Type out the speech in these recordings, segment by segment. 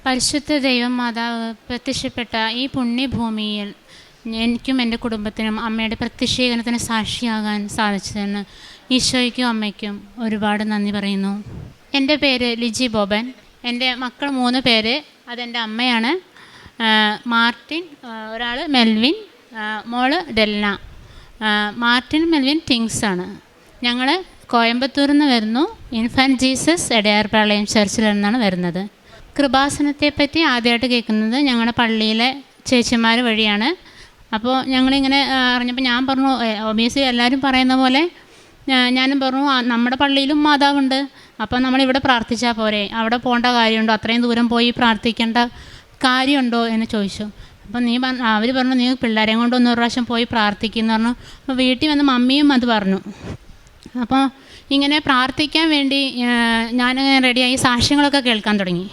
പരിശുദ്ധ ദൈവമാതാവ് പ്രത്യക്ഷപ്പെട്ട ഈ പുണ്യഭൂമിയിൽ എനിക്കും എൻ്റെ കുടുംബത്തിനും അമ്മയുടെ പ്രത്യക്ഷീകരണത്തിന് സാക്ഷിയാകാൻ സാധിച്ചതിന് ഈശോയ്ക്കും അമ്മയ്ക്കും ഒരുപാട് നന്ദി പറയുന്നു. എൻ്റെ പേര് ലിജി ബോബൻ. എൻ്റെ മക്കൾ 3 പേര്. അതെൻ്റെ അമ്മയാണ്. മാർട്ടിൻ, ഒരാൾ മെൽവിൻ, മോള് ഡെൽന. Martin Melvin ടിങ്സാണ്. ഞങ്ങൾ കോയമ്പത്തൂരിൽ നിന്ന് വരുന്നു. ഇൻഫാൻറ്റ് ജീസസ് എടയാർപാളയം ചർച്ചിൽ നിന്നാണ് വരുന്നത്. കൃപാസനത്തെപ്പറ്റി ആദ്യമായിട്ട് കേൾക്കുന്നത് ഞങ്ങളുടെ പള്ളിയിലെ ചേച്ചിമാർ വഴിയാണ്. അപ്പോൾ ഞങ്ങളിങ്ങനെ അറിഞ്ഞപ്പോൾ ഞാൻ പറഞ്ഞു, ഒബിയസ്ലി എല്ലാവരും പറയുന്ന പോലെ ഞാനും പറഞ്ഞു, നമ്മുടെ പള്ളിയിലും മാതാവുണ്ട്, അപ്പോൾ നമ്മളിവിടെ പ്രാർത്ഥിച്ചാൽ പോരെ, അവിടെ പോകേണ്ട കാര്യമുണ്ടോ, അത്രയും ദൂരം പോയി പ്രാർത്ഥിക്കേണ്ട കാര്യമുണ്ടോ എന്ന് ചോദിച്ചു. അപ്പോൾ അവർ പറഞ്ഞു, നീ പിള്ളേരെയും കൊണ്ട് 1 പ്രാവശ്യം പോയി പ്രാർത്ഥിക്കുമെന്ന് പറഞ്ഞു. അപ്പോൾ വീട്ടിൽ വന്ന് മമ്മിയും അത് പറഞ്ഞു. അപ്പോൾ ഇങ്ങനെ പ്രാർത്ഥിക്കാൻ വേണ്ടി ഞാനിങ്ങനെ റെഡിയായി സാക്ഷ്യങ്ങളൊക്കെ കേൾക്കാൻ തുടങ്ങി.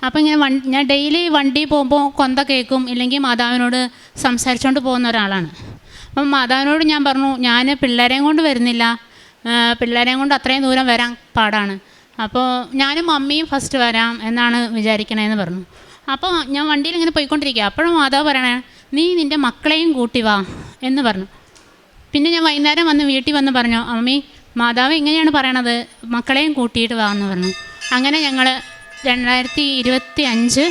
അപ്പോൾ ഇങ്ങനെ ഞാൻ ഡെയിലി വണ്ടി പോകുമ്പോൾ കൊന്ത കേൾക്കും, ഇല്ലെങ്കിൽ മാതാവിനോട് സംസാരിച്ചുകൊണ്ട് പോകുന്ന ഒരാളാണ്. അപ്പം മാതാവിനോട് ഞാൻ പറഞ്ഞു, ഞാൻ പിള്ളേരെയും കൊണ്ട് വരുന്നില്ല, പിള്ളേരെയും കൊണ്ട് അത്രയും ദൂരം വരാൻ പാടാണ്, അപ്പോൾ ഞാനും മമ്മിയും ഫസ്റ്റ് വരാം എന്നാണ് വിചാരിക്കണേന്ന് പറഞ്ഞു. അപ്പോൾ ഞാൻ വണ്ടിയിൽ ഇങ്ങനെ പോയിക്കൊണ്ടിരിക്കുക. അപ്പോഴും മാതാവ് പറയണേ, നീ നിൻ്റെ മക്കളെയും കൂട്ടി വാ എന്ന് പറഞ്ഞു. പിന്നെ ഞാൻ വൈകുന്നേരം വന്ന് വീട്ടിൽ വന്ന് പറഞ്ഞു, അമ്മി മാതാവ് ഇങ്ങനെയാണ് പറയണത്, മക്കളെയും കൂട്ടിയിട്ട് വാ എന്ന് പറഞ്ഞു. അങ്ങനെ ഞങ്ങൾ 2025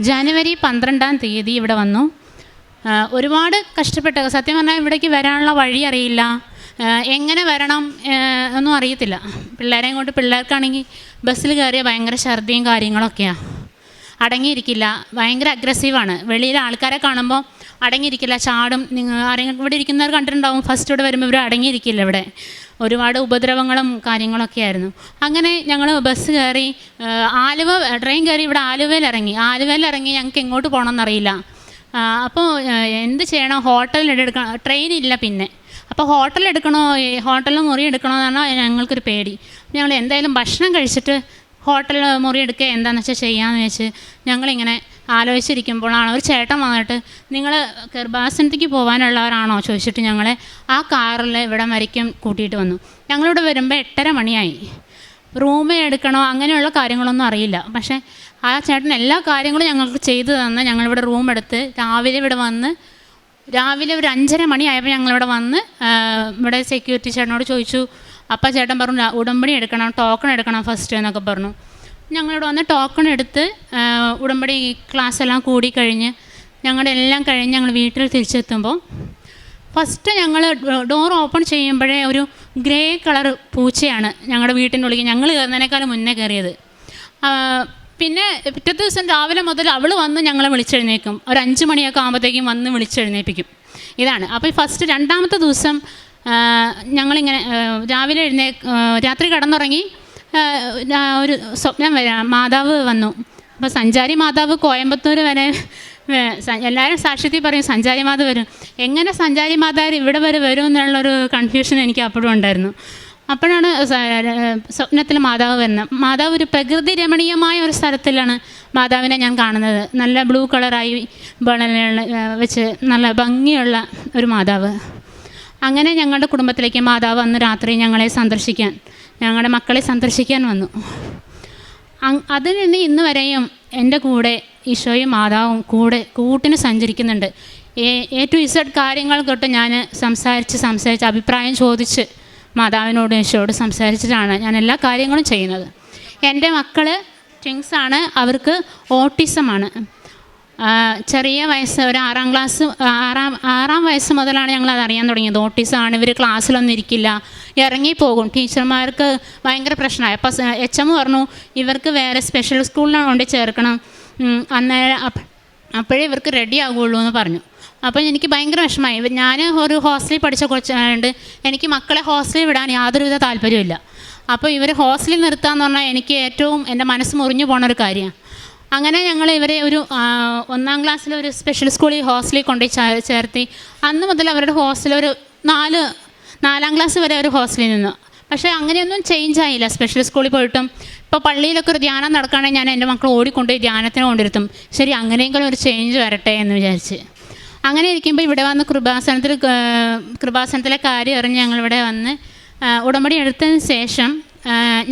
ജനുവരി 12-ാം തീയതി ഇവിടെ വന്നു. ഒരുപാട് കഷ്ടപ്പെട്ട്, സത്യം പറഞ്ഞാൽ ഇവിടേക്ക് വരാനുള്ള വഴി അറിയില്ല, എങ്ങനെ വരണം ഒന്നും അറിയത്തില്ല. പിള്ളേരെയും കൊണ്ട്, പിള്ളേർക്കാണെങ്കിൽ ബസ്സിൽ കയറിയ ഭയങ്കര ഛർദിയും കാര്യങ്ങളൊക്കെയാണ്. അടങ്ങിയിരിക്കില്ല, ഭയങ്കര അഗ്രസീവാണ്. വെളിയിൽ ആൾക്കാരെ കാണുമ്പോൾ അടങ്ങിയിരിക്കില്ല, ചാടും. ആരെങ്കിലും ഇവിടെ ഇരിക്കുന്നവർ കണ്ടിട്ടുണ്ടാവും, ഫസ്റ്റ് ഇവിടെ വരുമ്പോൾ ഇവർ അടങ്ങിയിരിക്കില്ല. ഇവിടെ ഒരുപാട് ഉപദ്രവങ്ങളും കാര്യങ്ങളൊക്കെ ആയിരുന്നു. അങ്ങനെ ഞങ്ങൾ ബസ് കയറി ട്രെയിൻ കയറി ഇവിടെ ആലുവയിൽ ഇറങ്ങി ഞങ്ങൾക്ക് എങ്ങോട്ട് പോകണമെന്നറിയില്ല. അപ്പോൾ എന്ത് ചെയ്യണം, ഹോട്ടലിൽ എടുക്കണം, ട്രെയിനില്ല. പിന്നെ അപ്പോൾ ഹോട്ടലിൽ മുറി എടുക്കണോ എന്നാണ് ഞങ്ങൾക്കൊരു പേടി. ഞങ്ങൾ എന്തായാലും ഭക്ഷണം കഴിച്ചിട്ട് ഹോട്ടലിൽ മുറി എടുക്കുക എന്താണെന്ന് വെച്ചാൽ ചെയ്യാമെന്ന് വെച്ച് ഞങ്ങളിങ്ങനെ ആലോചിച്ചിരിക്കുമ്പോഴാണ് ഒരു ചേട്ടൻ വന്നിട്ട്, നിങ്ങൾ കൃപാസനത്തേക്ക് പോകാനുള്ളവരാണോ ചോദിച്ചിട്ട് ഞങ്ങളെ ആ കാറിൽ ഇവിടെ വരയ്ക്കും കൂട്ടിയിട്ട് വന്നു. ഞങ്ങളിവിടെ വരുമ്പോൾ 8:30 മണിയായി. റൂം എടുക്കണോ അങ്ങനെയുള്ള കാര്യങ്ങളൊന്നും അറിയില്ല. പക്ഷേ ആ ചേട്ടൻ എല്ലാ കാര്യങ്ങളും ഞങ്ങൾക്ക് ചെയ്തു തന്ന് ഞങ്ങളിവിടെ റൂം എടുത്ത് രാവിലെ ഒരു 5:30 മണിയായപ്പോൾ ഞങ്ങളിവിടെ വന്ന് ഇവിടെ സെക്യൂരിറ്റി ചേട്ടനോട് ചോദിച്ചു. അപ്പോൾ ചേട്ടൻ പറഞ്ഞു, ഉടമ്പടി എടുക്കണം, ടോക്കൺ എടുക്കണം ഫസ്റ്റ് എന്നൊക്കെ പറഞ്ഞു. ഞങ്ങളിവിടെ വന്ന് ടോക്കൺ എടുത്ത് ഉടമ്പടി ക്ലാസ് എല്ലാം കൂടി കഴിഞ്ഞ് ഞങ്ങളുടെ എല്ലാം കഴിഞ്ഞ് ഞങ്ങൾ വീട്ടിൽ തിരിച്ചെത്തുമ്പോൾ ഫസ്റ്റ് ഞങ്ങൾ ഡോർ ഓപ്പൺ ചെയ്യുമ്പോഴേ ഒരു ഗ്രേ കളർ പൂച്ചയാണ് ഞങ്ങളുടെ വീട്ടിൻ്റെ ഉള്ളിൽ ഞങ്ങൾ കയറുന്നതിനേക്കാളും മുന്നേ കയറിയത്. പിന്നെ പിറ്റത്തെ ദിവസം രാവിലെ മുതൽ അവൾ വന്ന് ഞങ്ങളെ വിളിച്ചെഴുന്നേക്കും. ഒരു 5 മണിയൊക്കെ ആകുമ്പോഴത്തേക്കും വന്ന് വിളിച്ചെഴുന്നേൽപ്പിക്കും. ഇതാണ്. അപ്പോൾ ഫസ്റ്റ് 2-ാമത്തെ ദിവസം ഞങ്ങളിങ്ങനെ രാവിലെ രാത്രി കിടന്നുറങ്ങി ഒരു സ്വപ്നം മാതാവ് വന്നു. അപ്പോൾ സഞ്ചാരി മാതാവ് കോയമ്പത്തൂർ വരെ, എല്ലാവരും സാക്ഷ്യത്തിൽ പറയും സഞ്ചാരി മാതാവ് വരും. എങ്ങനെ സഞ്ചാരി മാതാവ് ഇവിടെ വരെ വരും എന്നുള്ളൊരു കൺഫ്യൂഷൻ എനിക്ക് അപ്പോഴും ഉണ്ടായിരുന്നു. അപ്പോഴാണ് സ്വപ്നത്തിൽ മാതാവ് വരുന്നത്. മാതാവ് ഒരു പ്രകൃതി രമണീയമായ ഒരു സ്ഥലത്തിലാണ് മാതാവിനെ ഞാൻ കാണുന്നത്. നല്ല ബ്ലൂ കളറായി വെച്ച് നല്ല ഭംഗിയുള്ള ഒരു മാതാവ്. അങ്ങനെ ഞങ്ങളുടെ കുടുംബത്തിലേക്ക് മാതാവ് അന്ന് രാത്രി ഞങ്ങളുടെ മക്കളെ സന്ദർശിക്കാൻ വന്നു. അതിൽ നിന്ന് ഇന്ന് വരെയും എൻ്റെ കൂടെ ഈശോയും മാതാവും കൂട്ടിന് സഞ്ചരിക്കുന്നുണ്ട്. A to Z കാര്യങ്ങൾ തൊട്ട് ഞാൻ സംസാരിച്ച് അഭിപ്രായം ചോദിച്ച് മാതാവിനോട് ഈശോയോട് സംസാരിച്ചിട്ടാണ് ഞാൻ എല്ലാ കാര്യങ്ങളും ചെയ്യുന്നത്. എൻ്റെ മക്കൾ ട്വിൻസാണ്, അവർക്ക് ഓട്ടിസമാണ്. ചെറിയ വയസ്സ്, ഒരു 6-ാം വയസ്സ് മുതലാണ് ഞങ്ങളത് അറിയാൻ തുടങ്ങിയത്. ഓട്ടിസമാണ്. ഇവർ ക്ലാസ്സിലൊന്നും ഇരിക്കില്ല, ഇറങ്ങിപ്പോകും. ടീച്ചർമാർക്ക് ഭയങ്കര പ്രശ്നമായി. അപ്പോൾ HM പറഞ്ഞു, ഇവർക്ക് വേറെ സ്പെഷ്യൽ സ്കൂളിൽ കൊണ്ട് ചേർക്കണം, അന്നേരം അപ്പോഴേ ഇവർക്ക് റെഡി ആകുള്ളൂ എന്ന് പറഞ്ഞു. അപ്പോൾ എനിക്ക് ഭയങ്കര വിഷമമായി. ഞാൻ ഒരു ഹോസ്റ്റലിൽ പഠിച്ച കൊച്ചായതുകൊണ്ട് എനിക്ക് മക്കളെ ഹോസ്റ്റലിൽ വിടാൻ യാതൊരുവിധ താല്പര്യമില്ല. അപ്പോൾ ഇവർ ഹോസ്റ്റലിൽ നിർത്താമെന്ന് പറഞ്ഞാൽ എനിക്ക് ഏറ്റവും എൻ്റെ മനസ്സ് മുറിഞ്ഞു പോണൊരു കാര്യമാണ്. അങ്ങനെ ഞങ്ങൾ ഇവരെ ഒരു 1-ാം ക്ലാസ്സിൽ ഒരു സ്പെഷ്യൽ സ്കൂളിൽ ഹോസ്റ്റലിൽ കൊണ്ടുപോയി ചേർത്തി. അന്ന് മുതൽ അവരുടെ ഹോസ്റ്റലിൽ ഒരു 4-ാം ക്ലാസ് വരെ അവർ ഹോസ്റ്റലിൽ നിന്നു. പക്ഷേ അങ്ങനെയൊന്നും ചേഞ്ച് ആയില്ല. സ്പെഷ്യൽ സ്കൂളിൽ പോയിട്ടും ഇപ്പോൾ പള്ളിയിലൊക്കെ ഒരു ധ്യാനം നടക്കുകയാണെങ്കിൽ ഞാൻ എൻ്റെ മക്കൾ ഓടിക്കൊണ്ടുപോയി ധ്യാനത്തിന് കൊണ്ടിരുത്തും. ശരി, അങ്ങനെയെങ്കിലും ഒരു ചേഞ്ച് വരട്ടെ എന്ന് വിചാരിച്ച് അങ്ങനെ ഇരിക്കുമ്പോൾ ഇവിടെ വന്ന് കൃപാസനത്തിലെ കാര്യം അറിഞ്ഞ് ഞങ്ങളിവിടെ വന്ന് ഉടമ്പടി എടുത്തതിന് ശേഷം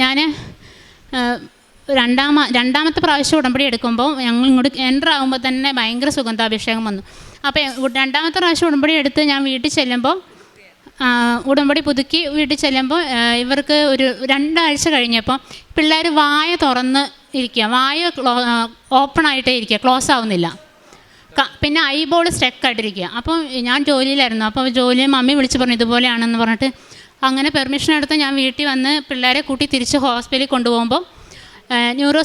ഞാൻ രണ്ടാമത്തെ പ്രാവശ്യം ഉടമ്പടി എടുക്കുമ്പോൾ ഞങ്ങൾ ഇങ്ങോട്ട് എൻ്റർ ആകുമ്പോൾ തന്നെ ഭയങ്കര സുഗന്ധാഭിഷേകം വന്നു. അപ്പോൾ രണ്ടാമത്തെ പ്രാവശ്യം ഉടമ്പടി എടുത്ത് ഞാൻ വീട്ടിൽ ചെല്ലുമ്പോൾ ഉടമ്പടി പുതുക്കി വീട്ടിൽ ചെല്ലുമ്പോൾ ഇവർക്ക് ഒരു 2 ആഴ്ച കഴിഞ്ഞപ്പോൾ പിള്ളേർ വായ തുറന്ന് ഇരിക്കുക, വായ ഓപ്പണായിട്ടേ ഇരിക്കുക, ക്ലോസ് ആവുന്നില്ല. പിന്നെ ഐബോൾ സ്റ്റക്കായിട്ടിരിക്കുക. അപ്പോൾ ഞാൻ ജോലിയിലായിരുന്നു. അപ്പോൾ ജോലി മമ്മി വിളിച്ച് പറഞ്ഞു ഇതുപോലെയാണെന്ന് പറഞ്ഞിട്ട് അങ്ങനെ പെർമിഷൻ എടുത്ത് ഞാൻ വീട്ടിൽ വന്ന് പിള്ളേരെ കൂട്ടി തിരിച്ച് ഹോസ്പിറ്റലിൽ കൊണ്ടുപോകുമ്പോൾ ന്യൂറോ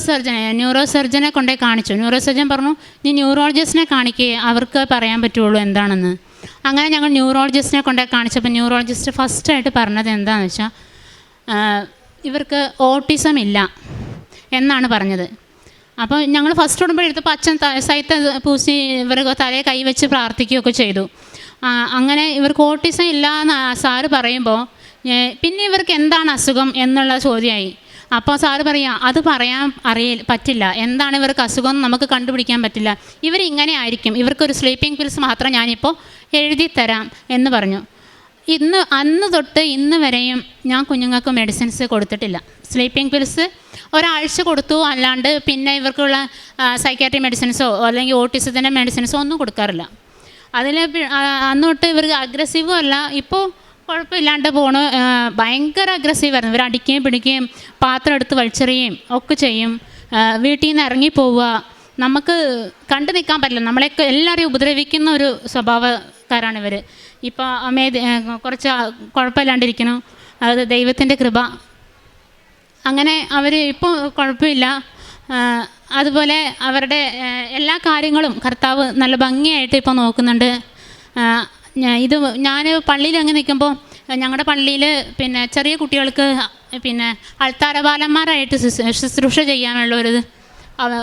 സർജനെ കൊണ്ടേ കാണിച്ചു. ന്യൂറോ സർജൻ പറഞ്ഞു നീ ന്യൂറോളജിസ്റ്റിനെ കാണിക്കുക, അവർക്ക് പറയാൻ പറ്റുള്ളൂ എന്താണെന്ന്. അങ്ങനെ ഞങ്ങൾ ന്യൂറോളജിസ്റ്റിനെ കൊണ്ടേ കാണിച്ചപ്പോൾ ന്യൂറോളജിസ്റ്റ് ഫസ്റ്റായിട്ട് പറഞ്ഞത് എന്താണെന്ന് വെച്ചാൽ ഇവർക്ക് ഓട്ടിസം ഇല്ല എന്നാണ് പറഞ്ഞത്. അപ്പോൾ ഞങ്ങൾ ഫസ്റ്റ് ഉടമ്പടി എടുത്തപ്പോൾ അച്ഛൻ സൈത്ത പൂസി ഇവർ തലയെ കൈവച്ച് പ്രാർത്ഥിക്കുകയൊക്കെ ചെയ്തു. അങ്ങനെ ഇവർക്ക് ഓട്ടിസം ഇല്ല എന്ന് സാറ് പറയുമ്പോൾ പിന്നെ ഇവർക്ക് എന്താണ് അസുഖം എന്നുള്ള ചോദ്യമായി. അപ്പോൾ സാറ് പറയുക അത് പറയാൻ പറ്റില്ല, എന്താണ് ഇവർക്ക് അസുഖം നമുക്ക് കണ്ടുപിടിക്കാൻ പറ്റില്ല, ഇവരിങ്ങനെ ആയിരിക്കും, ഇവർക്കൊരു സ്ലീപ്പിംഗ് പിൽസ് മാത്രം ഞാനിപ്പോൾ എഴുതി തരാം എന്ന് പറഞ്ഞു. അന്ന് തൊട്ട് ഇന്ന് വരെയും ഞാൻ കുഞ്ഞുങ്ങൾക്ക് മെഡിസിൻസ് കൊടുത്തിട്ടില്ല. സ്ലീപ്പിംഗ് പിൽസ് ഒരാഴ്ച കൊടുത്തു, അല്ലാണ്ട് പിന്നെ ഇവർക്കുള്ള സൈക്കാട്രി മെഡിസിൻസോ അല്ലെങ്കിൽ ഓട്ടിസത്തിൻ്റെ മെഡിസിൻസോ ഒന്നും കൊടുക്കാറില്ല. അതിൽ അന്ന് തൊട്ട് ഇവർക്ക് അഗ്രസീവും അല്ല, ഇപ്പോൾ കുഴപ്പമില്ലാണ്ട് പോണു. ഭയങ്കര അഗ്രസീവായിരുന്നു. ഇവർ അടിക്കുകയും പിടിക്കുകയും പാത്രം എടുത്ത് വലിച്ചെറിയുകയും ഒക്കെ ചെയ്യും. വീട്ടിൽ നിന്ന് ഇറങ്ങിപ്പോവുക, നമുക്ക് കണ്ടു നിൽക്കാൻ പറ്റില്ല. നമ്മളെയൊക്കെ എല്ലാവരെയും ഉപദ്രവിക്കുന്ന ഒരു സ്വഭാവക്കാരാണ് ഇവർ. ഇപ്പോൾ കുറച്ച് കുഴപ്പമില്ലാണ്ടിരിക്കണം, അത് ദൈവത്തിൻ്റെ കൃപ. അങ്ങനെ അവർ ഇപ്പോൾ കുഴപ്പമില്ല. അതുപോലെ അവരുടെ എല്ലാ കാര്യങ്ങളും കർത്താവ് നല്ല ഭംഗിയായിട്ട് ഇപ്പോൾ നോക്കുന്നുണ്ട്. ഞാൻ പള്ളിയിൽ അങ്ങ് നിൽക്കുമ്പോൾ ഞങ്ങളുടെ പള്ളിയിൽ പിന്നെ ചെറിയ കുട്ടികൾക്ക് പിന്നെ അൾത്താരബാലന്മാരായിട്ട് ശുശ്രൂഷ ചെയ്യാനുള്ളൊരു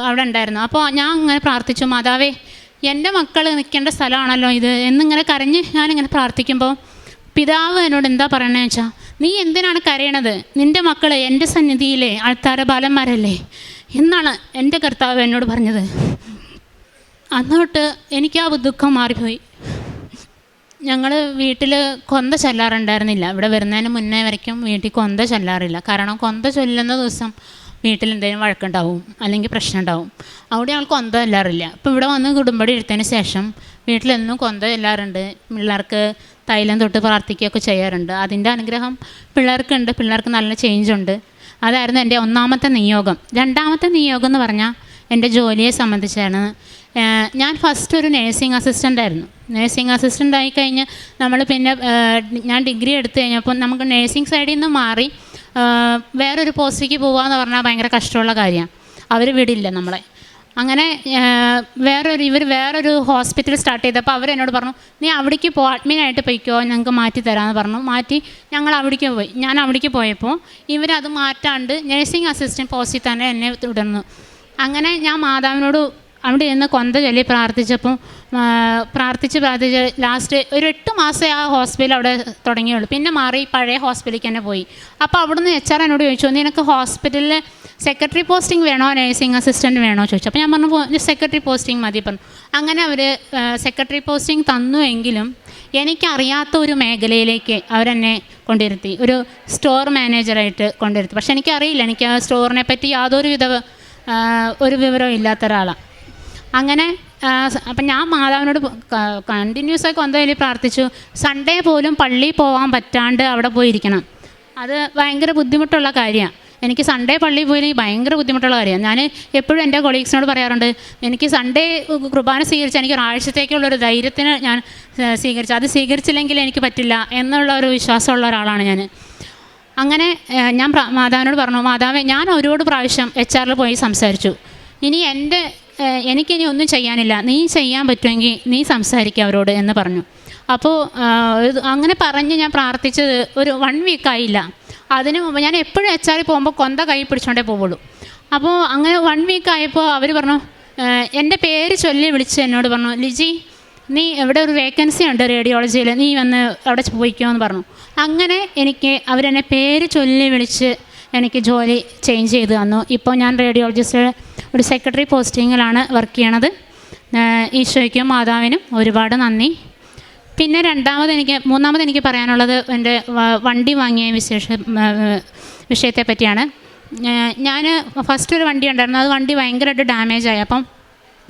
അവിടെ ഉണ്ടായിരുന്നു. അപ്പോൾ ഞാൻ അങ്ങനെ പ്രാർത്ഥിച്ചു, മാതാവേ എൻ്റെ മക്കൾ നിൽക്കേണ്ട സ്ഥലമാണല്ലോ ഇത് എന്നിങ്ങനെ കരഞ്ഞ് ഞാനിങ്ങനെ പ്രാർത്ഥിക്കുമ്പോൾ പിതാവ് എന്നോട് എന്താ പറയണതെന്ന് വെച്ചാൽ നീ എന്തിനാണ് കരയണത്, നിൻ്റെ മക്കൾ എൻ്റെ സന്നിധിയിലെ അൾത്താരബാലന്മാരല്ലേ എന്നാണ് എൻ്റെ കർത്താവ് എന്നോട് പറഞ്ഞത്. അന്നോട്ട് എനിക്ക് ആ ദുഃഖം മാറിപ്പോയി. ഞങ്ങൾ വീട്ടിൽ കൊന്ത ചൊല്ലാറുണ്ടായിരുന്നില്ല. ഇവിടെ വരുന്നതിന് മുന്നേ വരയ്ക്കും വീട്ടിൽ കൊന്ത ചൊല്ലാറില്ല. കാരണം കൊന്ത ചൊല്ലുന്ന ദിവസം വീട്ടിൽ എന്തെങ്കിലും വഴക്കുണ്ടാവും അല്ലെങ്കിൽ പ്രശ്നം ഉണ്ടാവും. അവിടെ ഞങ്ങൾ കൊന്ത ചൊല്ലാറില്ല. ഇപ്പോൾ ഇവിടെ വന്ന് കുടുംബടി എടുത്തതിന് ശേഷം വീട്ടിലെന്നും കൊന്ത ചൊല്ലാറുണ്ട്. പിള്ളേർക്ക് തൈലം തൊട്ട് പ്രാർത്ഥിക്കുകയൊക്കെ ചെയ്യാറുണ്ട്. അതിൻ്റെ അനുഗ്രഹം പിള്ളേർക്കുണ്ട്. പിള്ളേർക്ക് നല്ല ചേഞ്ചുണ്ട്. അതായിരുന്നു എൻ്റെ ഒന്നാമത്തെ നിയോഗം. രണ്ടാമത്തെ നിയോഗം എന്ന് പറഞ്ഞാൽ എൻ്റെ ജോലിയെ സംബന്ധിച്ചാണ്. ഞാൻ ഫസ്റ്റ് ഒരു നേഴ്സിംഗ് അസിസ്റ്റൻ്റ് ആയിരുന്നു. നേഴ്സിംഗ് അസിസ്റ്റൻ്റ് ആയിക്കഴിഞ്ഞ് നമ്മൾ പിന്നെ ഞാൻ ഡിഗ്രി എടുത്തു കഴിഞ്ഞപ്പോൾ നമുക്ക് നേഴ്സിംഗ് സൈഡിൽ നിന്ന് മാറി വേറൊരു പോസ്റ്റിലേക്ക് പോകുകയെന്ന് പറഞ്ഞാൽ ഭയങ്കര കഷ്ടമുള്ള കാര്യമാണ്. അവർ വിടില്ല നമ്മളെ. അങ്ങനെ ഇവർ വേറൊരു ഹോസ്പിറ്റൽ സ്റ്റാർട്ട് ചെയ്തപ്പോൾ അവരെന്നോട് പറഞ്ഞു നീ അവിടേക്ക് അഡ്മിനായിട്ട് പോയിക്കോ, ഞങ്ങൾക്ക് മാറ്റി തരാമെന്ന് പറഞ്ഞു. മാറ്റി ഞങ്ങൾ അവിടേക്ക് പോയി. ഞാൻ അവിടേക്ക് പോയപ്പോൾ ഇവരത് മാറ്റാണ്ട് നേഴ്സിംഗ് അസിസ്റ്റൻറ്റ് പോസ്റ്റിൽ തന്നെ എന്നെ തുടർന്നു. അങ്ങനെ ഞാൻ മാതാവിനോട് അവിടെ നിന്ന് കൊന്ത ചൊല്ലി പ്രാർത്ഥിച്ചപ്പോൾ പ്രാർത്ഥിച്ച് ലാസ്റ്റ് ഒരു 8 മാസമേ ആ ഹോസ്പിറ്റൽ അവിടെ തുടങ്ങിയുള്ളൂ. പിന്നെ മാറി പഴയ ഹോസ്പിറ്റലിലേക്ക് തന്നെ പോയി. അപ്പോൾ അവിടുന്ന് HR എന്നോട് ചോദിച്ചു നിനക്ക് ഹോസ്പിറ്റലിൽ സെക്രട്ടറി പോസ്റ്റിംഗ് വേണോ നേഴ്സിംഗ് അസിസ്റ്റൻറ്റ് വേണോ ചോദിച്ചു. അപ്പോൾ ഞാൻ പറഞ്ഞു സെക്രട്ടറി പോസ്റ്റിംഗ് മതി പറഞ്ഞു. അങ്ങനെ അവർ സെക്രട്ടറി പോസ്റ്റിംഗ് തന്നുവെങ്കിലും എനിക്കറിയാത്ത ഒരു മേഖലയിലേക്ക് അവരെന്നെ കൊണ്ടിരുത്തി, ഒരു സ്റ്റോർ മാനേജറായിട്ട് കൊണ്ടിരുത്തി. പക്ഷെ എനിക്കറിയില്ല, എനിക്ക് ആ സ്റ്റോറിനെ പറ്റി യാതൊരു ഒരു വിവരവും ഇല്ലാത്ത ഒരാളാണ്. അങ്ങനെ അപ്പം ഞാൻ മാതാവിനോട് കണ്ടിന്യൂസായി കൊന്തയിൽ പ്രാർത്ഥിച്ചു. സൺഡേ പോലും പള്ളിയിൽ പോകാൻ പറ്റാണ്ട് അവിടെ പോയിരിക്കണം. അത് ഭയങ്കര ബുദ്ധിമുട്ടുള്ള കാര്യമാണ്. എനിക്ക് സൺഡേ പള്ളിയിൽ പോയി ഭയങ്കര ബുദ്ധിമുട്ടുള്ള കാര്യമാണ്. ഞാൻ എപ്പോഴും എൻ്റെ കൊളീഗ്സിനോട് പറയാറുണ്ട് എനിക്ക് സൺഡേ കുർബാന സ്വീകരിച്ചാൽ എനിക്ക് ഒരാഴ്ചത്തേക്കുള്ളൊരു ധൈര്യത്തിന് ഞാൻ സ്വീകരിച്ചു. അത് സ്വീകരിച്ചില്ലെങ്കിൽ എനിക്ക് പറ്റില്ല എന്നുള്ള ഒരു വിശ്വാസമുള്ള ഒരാളാണ് ഞാൻ. അങ്ങനെ ഞാൻ മാതാവിനോട് പറഞ്ഞു മാതാവേ ഞാൻ ഒരുപാട് പ്രാവശ്യം HR പോയി സംസാരിച്ചു, എനിക്കിനി ഒന്നും ചെയ്യാനില്ല, നീ ചെയ്യാൻ പറ്റുമെങ്കിൽ നീ സംസാരിക്കുക അവരോട് എന്ന് പറഞ്ഞു. അപ്പോൾ അങ്ങനെ പറഞ്ഞ് ഞാൻ പ്രാർത്ഥിച്ചത് ഒരു 1 വീക്കായില്ല. അതിന് മുമ്പ് ഞാൻ എപ്പോഴും HR പോകുമ്പോൾ കൊന്ത കൈ പിടിച്ചോണ്ടേ പോവുള്ളൂ. അപ്പോൾ അങ്ങനെ 1 വീക്കായപ്പോൾ അവർ പറഞ്ഞു എൻ്റെ പേര് ചൊല്ലി വിളിച്ച് എന്നോട് പറഞ്ഞു ലിജി നീ എവിടെ ഒരു വേക്കൻസി ഉണ്ട് റേഡിയോളജിയിൽ, നീ വന്ന് അവിടെ പോയിക്കോ എന്ന് പറഞ്ഞു. അങ്ങനെ അവരെന്നെ പേര് ചൊല്ലി വിളിച്ച് എനിക്ക് ജോലി ചേഞ്ച് ചെയ്ത് തന്നു. ഇപ്പോൾ ഞാൻ റേഡിയോളജിസ്റ്റ് ഒരു സെക്രട്ടറി പോസ്റ്റിങ്ങിലാണ് വർക്ക് ചെയ്യണത്. ഈശോയ്ക്കും മാതാവിനും ഒരുപാട് നന്ദി. പിന്നെ മൂന്നാമത് എനിക്ക് പറയാനുള്ളത് എൻ്റെ വണ്ടി വാങ്ങിയ വിഷയത്തെ പറ്റിയാണ്. ഞാൻ ഫസ്റ്റ് ഒരു വണ്ടി ഉണ്ടായിരുന്നു, അത് വണ്ടി ഭയങ്കരമായിട്ട് ഡാമേജായി. അപ്പം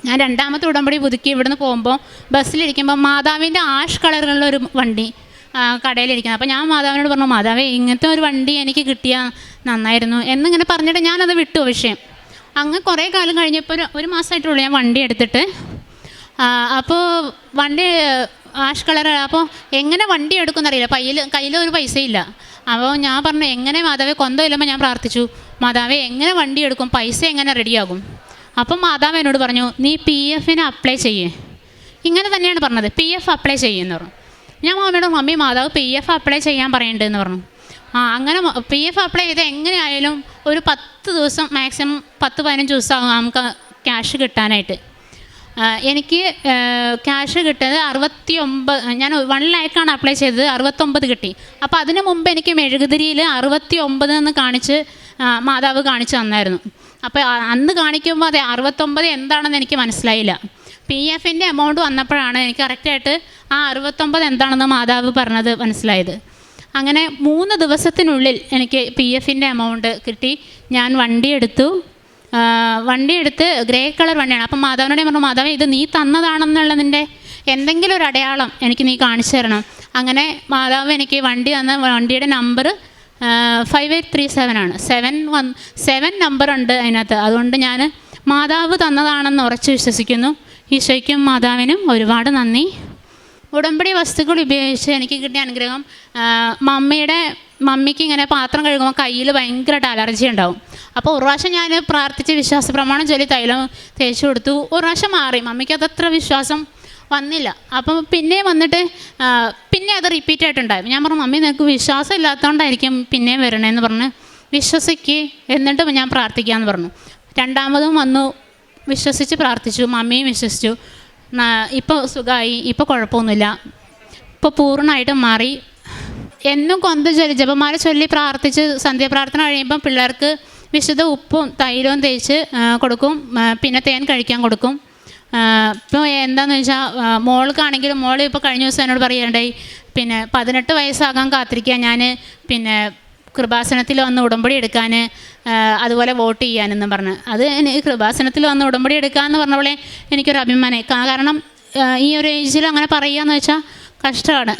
ഞാൻ രണ്ടാമത്തെ ഉടമ്പടി പുതുക്കി ഇവിടുന്ന് പോകുമ്പോൾ ബസ്സിലിരിക്കുമ്പോൾ മാതാവിൻ്റെ ആഷ് കളറിലുള്ള ഒരു വണ്ടി കടയിലിരിക്കുന്നത്. അപ്പോൾ ഞാൻ മാതാവിനോട് പറഞ്ഞു, മാതാവേ ഇങ്ങനത്തെ ഒരു വണ്ടി എനിക്ക് കിട്ടിയാൽ നന്നായിരുന്നു എന്നിങ്ങനെ പറഞ്ഞിട്ട് ഞാനത് വിട്ടു വിഷയം. അങ്ങ് കുറേ കാലം കഴിഞ്ഞപ്പോൾ ഒരു മാസമായിട്ടുള്ളൂ ഞാൻ വണ്ടി എടുത്തിട്ട്. അപ്പോൾ വണ്ടി ആഷ് കളർ, അപ്പോൾ എങ്ങനെ വണ്ടി എടുക്കുമെന്നറിയില്ല, കയ്യിൽ ഒരു പൈസയില്ല. അപ്പോൾ ഞാൻ പറഞ്ഞു, എങ്ങനെ മാതാവേ, കൊന്തമില്ലുമ്പോൾ ഞാൻ പ്രാർത്ഥിച്ചു, മാതാവേ എങ്ങനെ വണ്ടി എടുക്കും, പൈസ എങ്ങനെ റെഡിയാകും? അപ്പം മാതാവ് എന്നോട് പറഞ്ഞു, നീ PF അപ്ലൈ ചെയ്യേ. ഇങ്ങനെ തന്നെയാണ് പറഞ്ഞത്, PF അപ്ലൈ ചെയ്യുമെന്ന് പറഞ്ഞു. ഞാൻ മാമയോട്, മമ്മി മാതാവ് PF അപ്ലൈ ചെയ്യാൻ പറയണ്ടെന്ന് പറഞ്ഞു. അങ്ങനെ PF അപ്ലൈ ചെയ്ത് എങ്ങനെയായാലും ഒരു 10 ദിവസം, മാക്സിമം 10-15 ദിവസമാകും നമുക്ക് ക്യാഷ് കിട്ടാനായിട്ട്. എനിക്ക് ക്യാഷ് കിട്ടിയത് 69, ഞാൻ 1 ലാഖാണ് അപ്ലൈ ചെയ്തത്, 69 കിട്ടി. അപ്പോൾ അതിന് മുമ്പ് എനിക്ക് മെഴുകുതിരിയിൽ 69 എന്ന് കാണിച്ച് മാതാവ് കാണിച്ചു തന്നായിരുന്നു. അപ്പോൾ അന്ന് കാണിക്കുമ്പോൾ അതെ 69 എന്താണെന്ന് എനിക്ക് മനസ്സിലായില്ല. PF എമൗണ്ട് വന്നപ്പോഴാണ് എനിക്ക് കറക്റ്റായിട്ട് ആ 69 എന്താണെന്ന് മാതാവ് പറഞ്ഞത് മനസ്സിലായത്. അങ്ങനെ 3 ദിവസത്തിനുള്ളിൽ എനിക്ക് PF എമൗണ്ട് കിട്ടി. ഞാൻ വണ്ടി എടുത്ത് ഗ്രേ കളർ വണ്ടിയാണ്. അപ്പം മാതാവിനോട് പറഞ്ഞു, മാതാവ് ഇത് നീ തന്നതാണെന്നുള്ളതിൻ്റെ എന്തെങ്കിലും ഒരു അടയാളം എനിക്ക് നീ കാണിച്ചു തരണം. അങ്ങനെ മാതാവ് എനിക്ക് വണ്ടി തന്ന വണ്ടിയുടെ നമ്പർ 5837 ആണ്. 7 നമ്പറുണ്ട് അതിനകത്ത്. അതുകൊണ്ട് ഞാൻ മാതാവ് തന്നതാണെന്ന് ഉറച്ചു വിശ്വസിക്കുന്നു. ഈശോയ്ക്കും മാതാവിനും ഒരുപാട് നന്ദി. ഉടമ്പടി വസ്തുക്കൾ ഉപയോഗിച്ച് എനിക്ക് കിട്ടിയ അനുഗ്രഹം, മമ്മിക്ക് ഇങ്ങനെ പാത്രം കഴുകുമ്പോൾ കയ്യിൽ ഭയങ്കരമായിട്ട് അലർജി ഉണ്ടാവും. അപ്പോൾ ഒരു പ്രാവശ്യം ഞാൻ പ്രാർത്ഥിച്ച് വിശ്വാസ പ്രമാണം ചൊല്ലി തൈലം തേച്ച് കൊടുത്തു. ഒരു പ്രാവശ്യം മാറി, മമ്മിക്ക് അതത്ര വിശ്വാസം വന്നില്ല. അപ്പം പിന്നെ വന്നിട്ട് പിന്നെ അത് റിപ്പീറ്റ് ആയിട്ടുണ്ടായി. ഞാൻ പറഞ്ഞു, മമ്മി നിനക്ക് വിശ്വാസം ഇല്ലാത്തതുകൊണ്ടായിരിക്കും പിന്നെയും വരണേന്ന് പറഞ്ഞ് വിശ്വസിക്ക്, എന്നിട്ട് ഞാൻ പ്രാർത്ഥിക്കാമെന്ന് പറഞ്ഞു. രണ്ടാമതും വന്നു, വിശ്വസിച്ച് പ്രാർത്ഥിച്ചു, മമ്മിയും വിശ്വസിച്ചു. ഇപ്പോൾ സുഖമായി, ഇപ്പോൾ കുഴപ്പമൊന്നുമില്ല, ഇപ്പോൾ പൂർണ്ണമായിട്ടും മാറി. എന്നും ജപമാല ചൊല്ലി പ്രാർത്ഥിച്ച് സന്ധ്യാപ്രാർത്ഥന കഴിയുമ്പം പിള്ളേർക്ക് വിശുദ്ധ ഉപ്പും തൈലവും തേച്ച് കൊടുക്കും, പിന്നെ തേൻ കഴിക്കാൻ കൊടുക്കും. ഇപ്പോൾ എന്താണെന്ന് വെച്ചാൽ മോൾക്കാണെങ്കിലും മോൾ ഇപ്പോൾ കഴിഞ്ഞ ദിവസം എന്നോട് പറയുകയുണ്ടായി, പിന്നെ 18 വയസ്സാകാൻ കാത്തിരിക്കുക ഞാൻ, പിന്നെ കൃപാസനത്തിൽ വന്ന് ഉടമ്പടി എടുക്കാൻ, അതുപോലെ വോട്ട് ചെയ്യാനെന്നും പറഞ്ഞ്. അത് കൃപാസനത്തിൽ വന്ന് ഉടമ്പടി എടുക്കാമെന്ന് പറഞ്ഞപ്പോഴേ എനിക്കൊരു അഭിമാനം. കാരണം ഈ ഒരു ഏജിൽ അങ്ങനെ പറയുകയെന്ന് വെച്ചാൽ കഷ്ടമാണ്.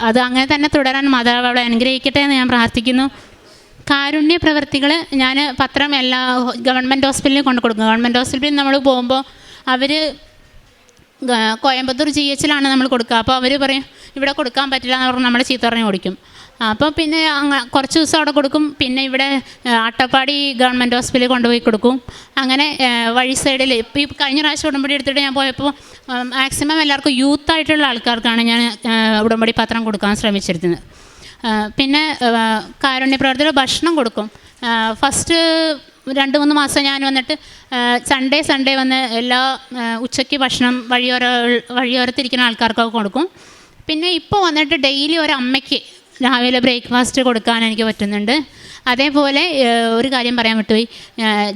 അത് അങ്ങനെ തന്നെ തുടരാൻ മാതാവ് അവളെ അനുഗ്രഹിക്കട്ടെ എന്ന് ഞാൻ പ്രാർത്ഥിക്കുന്നു. കാരുണ്യ പ്രവൃത്തികൾ ഞാൻ പത്രം എല്ലാ ഗവൺമെൻറ് ഹോസ്പിറ്റലിൽ കൊണ്ട് കൊടുക്കും. ഗവൺമെൻറ് ഹോസ്പിറ്റലിൽ നമ്മൾ പോകുമ്പോൾ അവർ കോയമ്പത്തൂർ GH നമ്മൾ കൊടുക്കുക. അപ്പോൾ അവർ പറയും ഇവിടെ കൊടുക്കാൻ പറ്റില്ല എന്ന് പറഞ്ഞ് നമ്മളെ ചീത്ത പറഞ്ഞ് ഓടിക്കും. അപ്പോൾ പിന്നെ കുറച്ച് ദിവസം അവിടെ കൊടുക്കും. പിന്നെ ഇവിടെ അട്ടപ്പാടി ഗവൺമെൻറ് ഹോസ്പിറ്റലിൽ കൊണ്ടുപോയി കൊടുക്കും. അങ്ങനെ വഴി സൈഡിൽ ഇപ്പോൾ ഈ കഴിഞ്ഞ പ്രാവശ്യം ഉടമ്പടി എടുത്തിട്ട് ഞാൻ പോയപ്പോൾ മാക്സിമം എല്ലാവർക്കും യൂത്തായിട്ടുള്ള ആൾക്കാർക്കാണ് ഞാൻ ഉടമ്പടി പത്രം കൊടുക്കാൻ ശ്രമിച്ചിരുന്നത്. പിന്നെ കാരുണ്യ പ്രവർത്തകർ ഭക്ഷണം കൊടുക്കും. ഫസ്റ്റ് 2-3 മാസം ഞാൻ വന്നിട്ട് സൺഡേ വന്ന് എല്ലാ ഉച്ചയ്ക്ക് ഭക്ഷണം വഴിയോരത്തിരിക്കുന്ന ആൾക്കാർക്കൊക്കെ കൊടുക്കും. പിന്നെ ഇപ്പോൾ വന്നിട്ട് ഡെയിലി ഒരമ്മയ്ക്ക് രാവിലെ ബ്രേക്ക്ഫാസ്റ്റ് കൊടുക്കാൻ എനിക്ക് പറ്റുന്നുണ്ട്. അതേപോലെ ഒരു കാര്യം പറയാൻ വിട്ടുപോയി,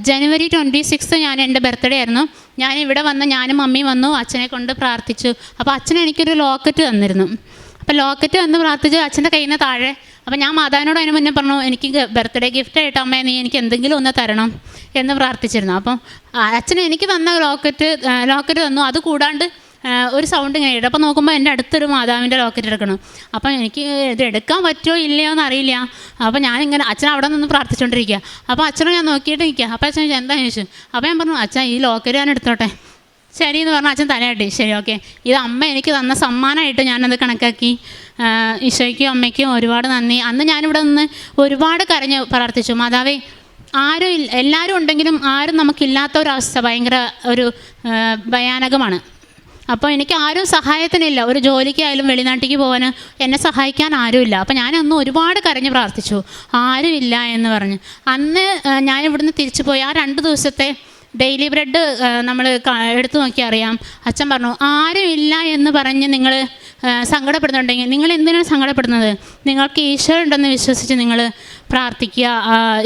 January 26 ഞാൻ എൻ്റെ ബർത്ത്ഡേ ആയിരുന്നു. ഞാൻ ഇവിടെ വന്ന് ഞാനും മമ്മിയും വന്നു, അച്ഛനെ കൊണ്ട് പ്രാർത്ഥിച്ചു. അപ്പോൾ അച്ഛൻ എനിക്കൊരു ലോക്കറ്റ് തന്നിരുന്നു. അപ്പോൾ ലോക്കറ്റ് വന്ന് പ്രാർത്ഥിച്ചു അച്ഛൻ്റെ കയ്യിൽ നിന്ന് താഴെ. അപ്പോൾ ഞാൻ മാതാവിനോട് അതിന് മുന്നേ പറഞ്ഞു, എനിക്ക് ബർത്ത്ഡേ ഗിഫ്റ്റായിട്ട് അമ്മേ നീ എനിക്ക് എന്തെങ്കിലും ഒന്ന് തരണം എന്ന് പ്രാർത്ഥിച്ചിരുന്നു. അപ്പം അച്ഛൻ എനിക്ക് തന്ന ലോക്കറ്റ് തന്നു. അത് കൂടാണ്ട് ഒരു സൗണ്ട് ഇങ്ങനെ ഇടും. അപ്പോൾ നോക്കുമ്പോൾ എൻ്റെ അടുത്തൊരു മാതാവിൻ്റെ ലോക്കറ്റ് എടുക്കണം. അപ്പം എനിക്ക് ഇത് എടുക്കാൻ പറ്റുമോ ഇല്ലയോ എന്നറിയില്ല. അപ്പോൾ ഞാനിങ്ങനെ അച്ഛൻ അവിടെ നിന്ന് പ്രാർത്ഥിച്ചുകൊണ്ടിരിക്കുക. അപ്പോൾ അച്ഛനെ ഞാൻ നോക്കിയിട്ട് നിൽക്കുക. അപ്പോൾ അച്ഛൻ എന്താണെന്ന് ചോദിച്ചു. അപ്പോൾ ഞാൻ പറഞ്ഞു, അച്ഛൻ ഈ ലോക്കറ്റ് ഞാൻ എടുത്തോട്ടെ. ശരി എന്ന് പറഞ്ഞാൽ അച്ഛൻ തലയാട്ടി. ശരി ഓക്കെ, ഇത് അമ്മ എനിക്ക് തന്ന സമ്മാനമായിട്ട് ഞാനത് കണക്കാക്കി. ഈശോയ്ക്കും അമ്മയ്ക്കും ഒരുപാട് നന്ദി. അന്ന് ഞാനിവിടെ നിന്ന് ഒരുപാട് കരഞ്ഞ് പ്രാർത്ഥിച്ചു, മാതാവേ ആരും എല്ലാവരും ഉണ്ടെങ്കിലും ആരും നമുക്കില്ലാത്ത ഒരവസ്ഥ ഭയങ്കര ഒരു ഭയാനകമാണ്. അപ്പോൾ എനിക്ക് ആരും സഹായത്തിനില്ല. ഒരു ജോലിക്കായാലും വെളിനാട്ടിലേക്ക് പോകാൻ എന്നെ സഹായിക്കാൻ ആരുമില്ല. അപ്പോൾ ഞാനന്ന് ഒരുപാട് കരഞ്ഞ് പ്രാർത്ഥിച്ചു, ആരുമില്ല എന്ന് പറഞ്ഞ്. അന്ന് ഞാൻ ഇവിടുന്ന് തിരിച്ചു പോയി. ആ 2 ദിവസത്തെ ഡെയിലി ബ്രെഡ് നമ്മൾ എടുത്തു നോക്കി അറിയാം. അച്ഛൻ പറഞ്ഞു, ആരുമില്ല എന്ന് പറഞ്ഞ് നിങ്ങൾ സങ്കടപ്പെടുന്നുണ്ടെങ്കിൽ നിങ്ങൾ എന്തിനാണ് സങ്കടപ്പെടുന്നത്? നിങ്ങൾക്ക് ഈശോ ഉണ്ടെന്ന് വിശ്വസിച്ച് നിങ്ങൾ പ്രാർത്ഥിക്കുക,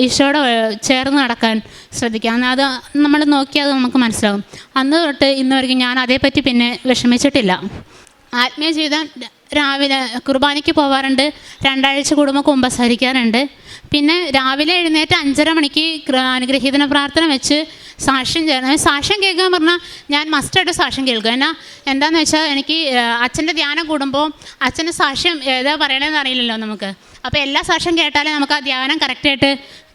ഈശോയോട് ചേർന്ന് നടക്കാൻ ശ്രദ്ധിക്കുക. അത് നമ്മൾ നോക്കിയാൽ നമുക്ക് മനസ്സിലാകും. അന്ന് തൊട്ട് ഇന്ന് വരെയും ഞാൻ അതേപ്പറ്റി പിന്നെ വിഷമിച്ചിട്ടില്ല. ആത്മീയ ജീവിതം രാവിലെ കുർബാനയ്ക്ക് പോവാറുണ്ട്, 2 ആഴ്ച കൂടുമ്പോൾ കുമ്പസാരിക്കാറുണ്ട്. പിന്നെ രാവിലെ എഴുന്നേറ്റ് 5:30 മണിക്ക് അനുഗ്രഹീതന പ്രാർത്ഥന വെച്ച് സാക്ഷ്യം കേൾക്കാൻ പറഞ്ഞാൽ ഞാൻ മസ്റ്റായിട്ട് സാക്ഷ്യം കേൾക്കും. എന്താണെന്ന് വെച്ചാൽ എനിക്ക് അച്ഛൻ്റെ ധ്യാനം കൂടുമ്പോൾ അച്ഛൻ്റെ സാക്ഷ്യം ഏതാ പറയണമെന്ന് അറിയില്ലല്ലോ നമുക്ക്. അപ്പോൾ എല്ലാ സാക്ഷ്യം കേട്ടാലേ നമുക്ക് ആ ധ്യാനം കറക്റ്റായിട്ട്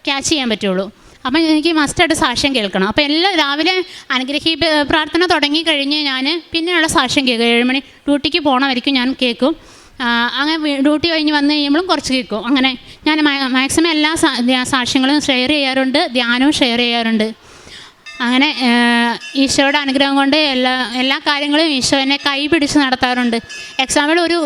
ക്യാച്ച് ചെയ്യാൻ പറ്റുള്ളൂ. അപ്പം എനിക്ക് മസ്റ്റായിട്ട് സാക്ഷ്യം കേൾക്കണം. അപ്പോൾ രാവിലെ പ്രാർത്ഥന തുടങ്ങി കഴിഞ്ഞ് ഞാൻ പിന്നെയുള്ള സാക്ഷ്യം കേൾക്കും. 7 മണി ഡ്യൂട്ടിക്ക് പോകണമായിരിക്കും, ഞാൻ കേൾക്കും. അങ്ങനെ ഡ്യൂട്ടി കഴിഞ്ഞ് വന്നു കഴിയുമ്പോഴും കുറച്ച് കേൾക്കും. അങ്ങനെ ഞാൻ മാക്സിമം എല്ലാ സാക്ഷ്യങ്ങളും ഷെയർ ചെയ്യാറുണ്ട്, ധ്യാനവും ഷെയർ ചെയ്യാറുണ്ട്. അങ്ങനെ ഈശോയുടെ അനുഗ്രഹം കൊണ്ട് എല്ലാ കാര്യങ്ങളും ഈശോ എന്നെ കൈ പിടിച്ച് നടത്താറുണ്ട്. എക്സാമ്പിൾ ഒരു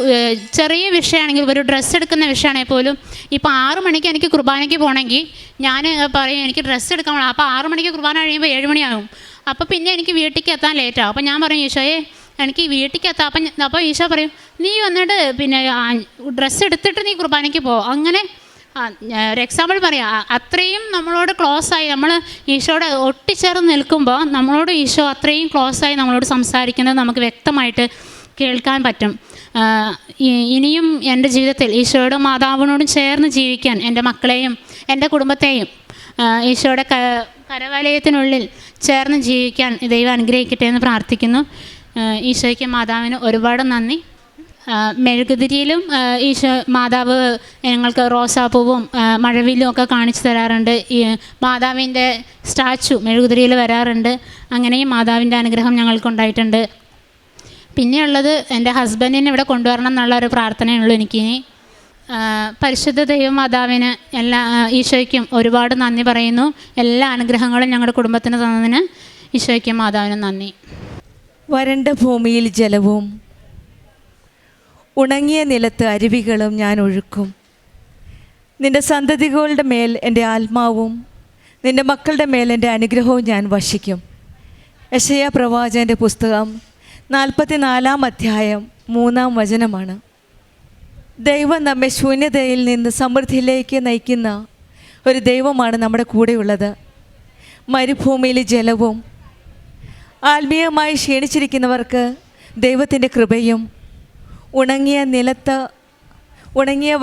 ചെറിയ വിഷയമാണെങ്കിൽ, ഒരു ഡ്രസ്സ് എടുക്കുന്ന വിഷയമാണെങ്കിൽ പോലും, ഇപ്പോൾ 6 മണിക്ക് എനിക്ക് കുർബാനയ്ക്ക് പോകണമെങ്കിൽ ഞാൻ പറയും എനിക്ക് ഡ്രസ്സ് എടുക്കാൻ വേണം. അപ്പോൾ 6 മണിക്ക് കുർബാന കഴിയുമ്പോൾ 7 മണിയാകും. അപ്പോൾ പിന്നെ എനിക്ക് വീട്ടിലേക്ക് എത്താൻ ലേറ്റാകും. അപ്പോൾ ഞാൻ പറയും ഈശോയെ എനിക്ക് വീട്ടിലേക്ക് എത്താം. അപ്പോൾ ഈശോ പറയും നീ വന്നിട്ട് പിന്നെ ഡ്രസ്സ് എടുത്തിട്ട് നീ കുർബാനയ്ക്ക് പോ. അങ്ങനെ ഒരു എക്സാമ്പിൾ പറയാം, അത്രയും നമ്മളോട് ക്ലോസായി, നമ്മൾ ഈശോയുടെ ഒട്ടിച്ചേർന്ന് നിൽക്കുമ്പോൾ നമ്മളോട് ഈശോ അത്രയും ക്ലോസായി നമ്മളോട് സംസാരിക്കുന്നത് നമുക്ക് വ്യക്തമായിട്ട് കേൾക്കാൻ പറ്റും. ഇനിയും എൻ്റെ ജീവിതത്തിൽ ഈശോയുടെ മാതാവിനോടും ചേർന്ന് ജീവിക്കാൻ എൻ്റെ മക്കളെയും എൻ്റെ കുടുംബത്തെയും ഈശോയുടെ കരവലയത്തിനുള്ളിൽ ചേർന്ന് ജീവിക്കാൻ ദൈവം അനുഗ്രഹിക്കട്ടെ എന്ന് പ്രാർത്ഥിക്കുന്നു. ഈശോയ്ക്ക് മാതാവിന് ഒരുപാട് നന്ദി. മെഴുകുതിരിയിലും ഈശോ മാതാവ് ഞങ്ങൾക്ക് റോസാപ്പൂവും മഴവില്ലും ഒക്കെ കാണിച്ചു തരാറുണ്ട്. ഈ മാതാവിൻ്റെ സ്റ്റാച്ചു മെഴുകുതിരിയിൽ വരാറുണ്ട്. അങ്ങനെയും മാതാവിൻ്റെ അനുഗ്രഹം ഞങ്ങൾക്കുണ്ടായിട്ടുണ്ട്. പിന്നെയുള്ളത് എൻ്റെ ഹസ്ബൻഡിനെ ഇവിടെ കൊണ്ടുവരണം എന്നുള്ള ഒരു പ്രാർത്ഥനയുള്ളൂ എനിക്കിനി. പരിശുദ്ധ ദൈവമാതാവിന് ഈശോയ്ക്കും ഒരുപാട് നന്ദി പറയുന്നു. എല്ലാ അനുഗ്രഹങ്ങളും ഞങ്ങളുടെ കുടുംബത്തിന് തന്നതിന് ഈശോയ്ക്കും മാതാവിനും നന്ദി. വരണ്ട ഭൂമിയിൽ ജലവും ഉണങ്ങിയ നിലത്ത് അരുവികളും ഞാൻ ഒഴുക്കും. നിൻ്റെ സന്തതികളുടെ മേൽ എൻ്റെ ആത്മാവും നിൻ്റെ മക്കളുടെ മേൽ എൻ്റെ അനുഗ്രഹവും ഞാൻ വർഷിക്കും. യെശയ്യാ പ്രവാചകൻ്റെ പുസ്തകം 44-ാം അധ്യായം 3-ാം വചനമാണ്. ദൈവം നമ്മെ ശൂന്യതയിൽ നിന്ന് സമൃദ്ധിയിലേക്ക് നയിക്കുന്ന ഒരു ദൈവമാണ് നമ്മുടെ കൂടെയുള്ളത്. മരുഭൂമിയിൽ ജലവും, ആത്മീയമായി ക്ഷീണിച്ചിരിക്കുന്നവർക്ക് ദൈവത്തിൻ്റെ കൃപയും, ഉണങ്ങിയ